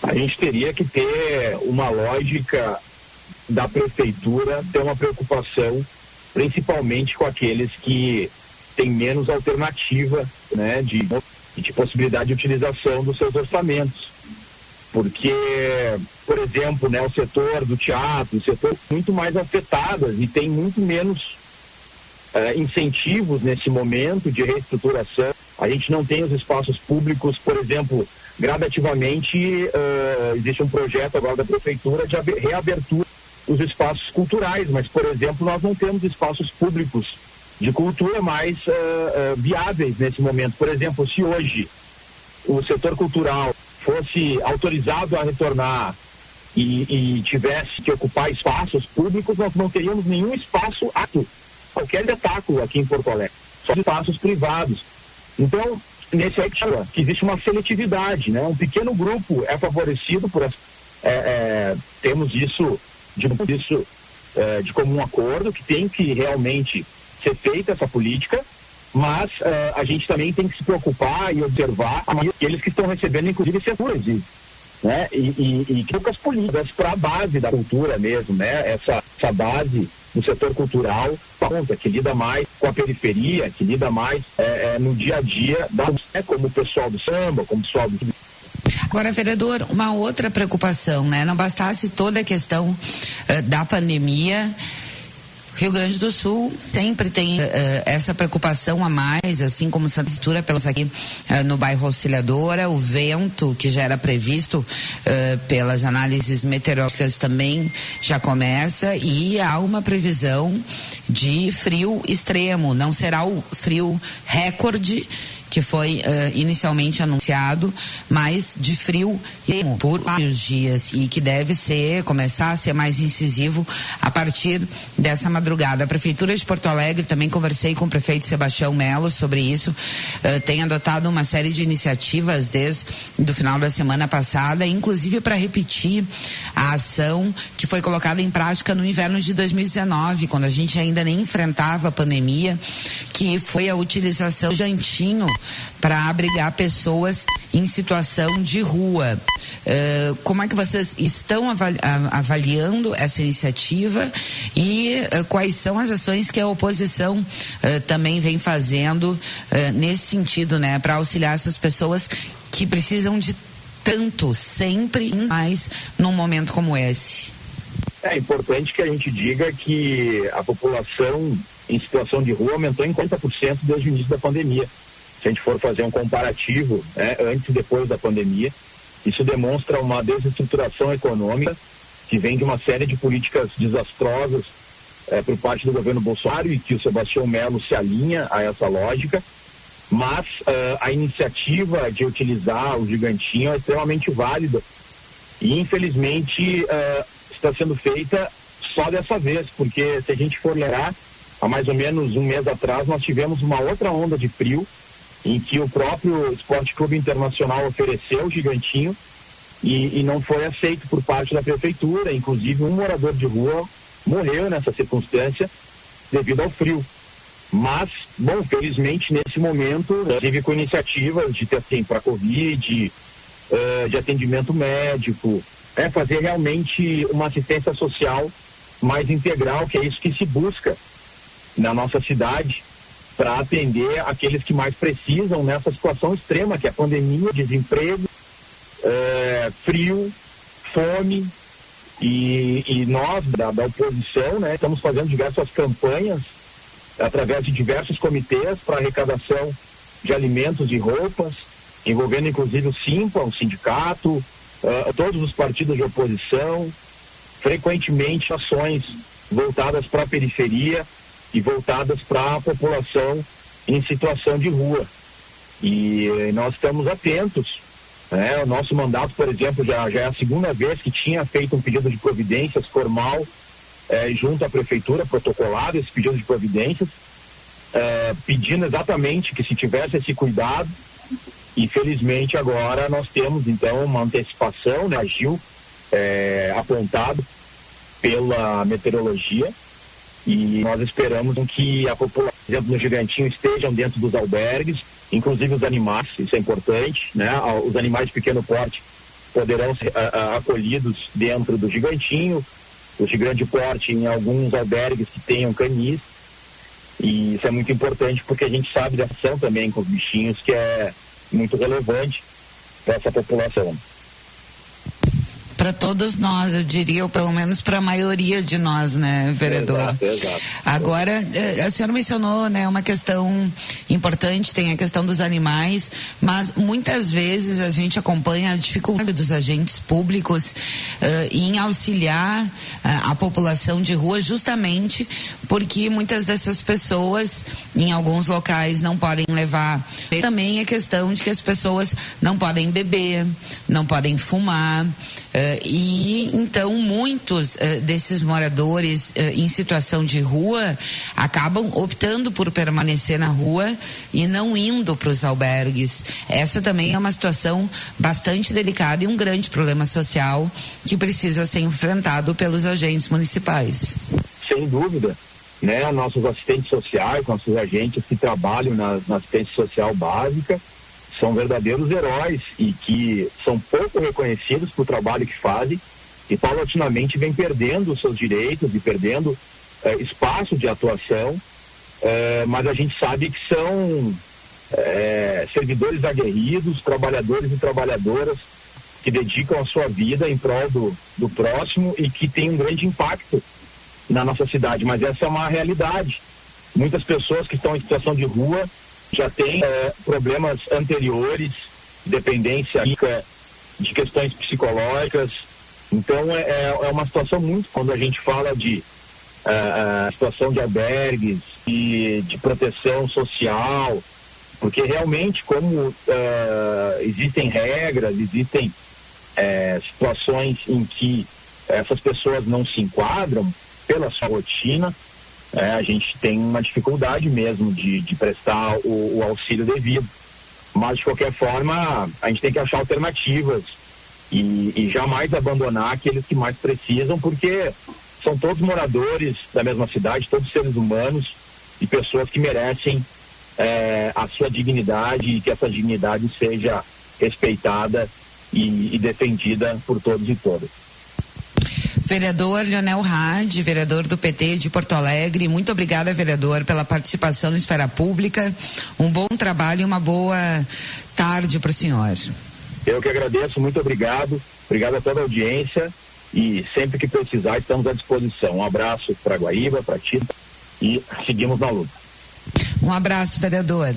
A gente teria que ter uma lógica da prefeitura, ter uma preocupação principalmente com aqueles que têm menos alternativa, né, de possibilidade de utilização dos seus orçamentos. Porque, por exemplo, né, o setor do teatro, o setor muito mais afetadas e tem muito menos incentivos nesse momento de reestruturação. A gente não tem os espaços públicos, por exemplo, gradativamente existe um projeto agora da prefeitura de reabertura dos espaços culturais, mas, por exemplo, nós não temos espaços públicos de cultura mais viáveis nesse momento. Por exemplo, se hoje o setor cultural fosse autorizado a retornar e tivesse que ocupar espaços públicos, nós não teríamos nenhum espaço apto, qualquer espetáculo aqui em Porto Alegre, só espaços privados. Então, nesse aí que existe uma seletividade, né? Um pequeno grupo é favorecido por temos isso de comum acordo, que tem que realmente ser feita essa política, mas a gente também tem que se preocupar e observar aqueles que estão recebendo, inclusive, seguras, né? E poucas políticas para a base da cultura mesmo, né? Essa base do setor cultural, que lida mais com a periferia, que lida mais no dia a dia, como o pessoal do samba, como o pessoal do... Agora, vereador, uma outra preocupação, né? Não bastasse toda a questão da pandemia, Rio Grande do Sul sempre tem essa preocupação a mais, assim como Santa Isidora, pelas aqui no bairro Auxiliadora, o vento que já era previsto pelas análises meteorológicas também já começa, e há uma previsão de frio extremo. Não será o frio recorde que foi inicialmente anunciado, mas de frio por vários dias, e que deve começar a ser mais incisivo a partir dessa madrugada. A Prefeitura de Porto Alegre, também conversei com o prefeito Sebastião Melo sobre isso, tem adotado uma série de iniciativas desde o final da semana passada, inclusive para repetir a ação que foi colocada em prática no inverno de 2019, quando a gente ainda nem enfrentava a pandemia, que foi a utilização do jantinho para abrigar pessoas em situação de rua. Como é que vocês estão avaliando essa iniciativa e quais são as ações que a oposição também vem fazendo nesse sentido, né, para auxiliar essas pessoas que precisam de tanto, sempre mais, num momento como esse? É importante que a gente diga que a população em situação de rua aumentou em 40% desde o início da pandemia. Se a gente for fazer um comparativo, antes e depois da pandemia, isso demonstra uma desestruturação econômica que vem de uma série de políticas desastrosas por parte do governo Bolsonaro, e que o Sebastião Melo se alinha a essa lógica, mas a iniciativa de utilizar o gigantinho é extremamente válida e, infelizmente, está sendo feita só dessa vez, porque se a gente for lembrar, há mais ou menos um mês atrás nós tivemos uma outra onda de frio em que o próprio Esporte Clube Internacional ofereceu o gigantinho e não foi aceito por parte da prefeitura. Inclusive, um morador de rua morreu nessa circunstância devido ao frio. Mas, bom, felizmente nesse momento, inclusive com iniciativas de testem para Covid, de atendimento médico, fazer realmente uma assistência social mais integral, que é isso que se busca na nossa cidade, para atender aqueles que mais precisam nessa situação extrema, que é a pandemia, desemprego, frio, fome, e nós, da oposição, né, estamos fazendo diversas campanhas através de diversos comitês para arrecadação de alimentos e roupas, envolvendo inclusive o SIMPA, o sindicato, todos os partidos de oposição, frequentemente ações voltadas para a periferia e voltadas para a população em situação de rua. E nós estamos atentos, né? O nosso mandato, por exemplo, já é a segunda vez que tinha feito um pedido de providências formal junto à prefeitura, protocolado esse pedido de providências, pedindo exatamente que se tivesse esse cuidado, e felizmente agora nós temos então uma antecipação, né? Agiu apontado pela meteorologia, e nós esperamos que a população, por exemplo, no Gigantinho, estejam dentro dos albergues, inclusive os animais, isso é importante, né? Os animais de pequeno porte poderão ser acolhidos dentro do gigantinho, os de grande porte em alguns albergues que tenham canis, e isso é muito importante porque a gente sabe da ação também com os bichinhos, que é muito relevante para essa população. Para todos nós, eu diria, ou pelo menos para a maioria de nós, né, vereador? Exato. Agora, a senhora mencionou, né, uma questão importante, tem a questão dos animais, mas muitas vezes a gente acompanha a dificuldade dos agentes públicos em auxiliar a população de rua, justamente porque muitas dessas pessoas, em alguns locais, não podem levar. Também a questão de que as pessoas não podem beber, não podem fumar, e então muitos desses moradores em situação de rua acabam optando por permanecer na rua e não indo para os albergues. Essa também é uma situação bastante delicada e um grande problema social que precisa ser enfrentado pelos agentes municipais. Sem dúvida, né? Nossos assistentes sociais, nossos agentes que trabalham na assistência social básica são verdadeiros heróis e que são pouco reconhecidos pelo trabalho que fazem e paulatinamente vem perdendo os seus direitos e perdendo espaço de atuação, mas a gente sabe que são servidores aguerridos, trabalhadores e trabalhadoras que dedicam a sua vida em prol do próximo e que tem um grande impacto na nossa cidade, mas essa é uma realidade. Muitas pessoas que estão em situação de rua já tem problemas anteriores, dependência de questões psicológicas. Então é uma situação muito, quando a gente fala de situação de albergues e de proteção social, porque realmente como existem regras, existem situações em que essas pessoas não se enquadram pela sua rotina, a gente tem uma dificuldade mesmo de prestar o auxílio devido. Mas, de qualquer forma, a gente tem que achar alternativas e jamais abandonar aqueles que mais precisam, porque são todos moradores da mesma cidade, todos seres humanos e pessoas que merecem a sua dignidade e que essa dignidade seja respeitada e defendida por todos e todas. Vereador Leonel Hadi, vereador do PT de Porto Alegre, muito obrigada, vereador, pela participação na esfera pública. Um bom trabalho e uma boa tarde para o senhor. Eu que agradeço, muito obrigado. Obrigado a toda a audiência e sempre que precisar estamos à disposição. Um abraço para Guaíba, para Tita e seguimos na luta. Um abraço, vereador.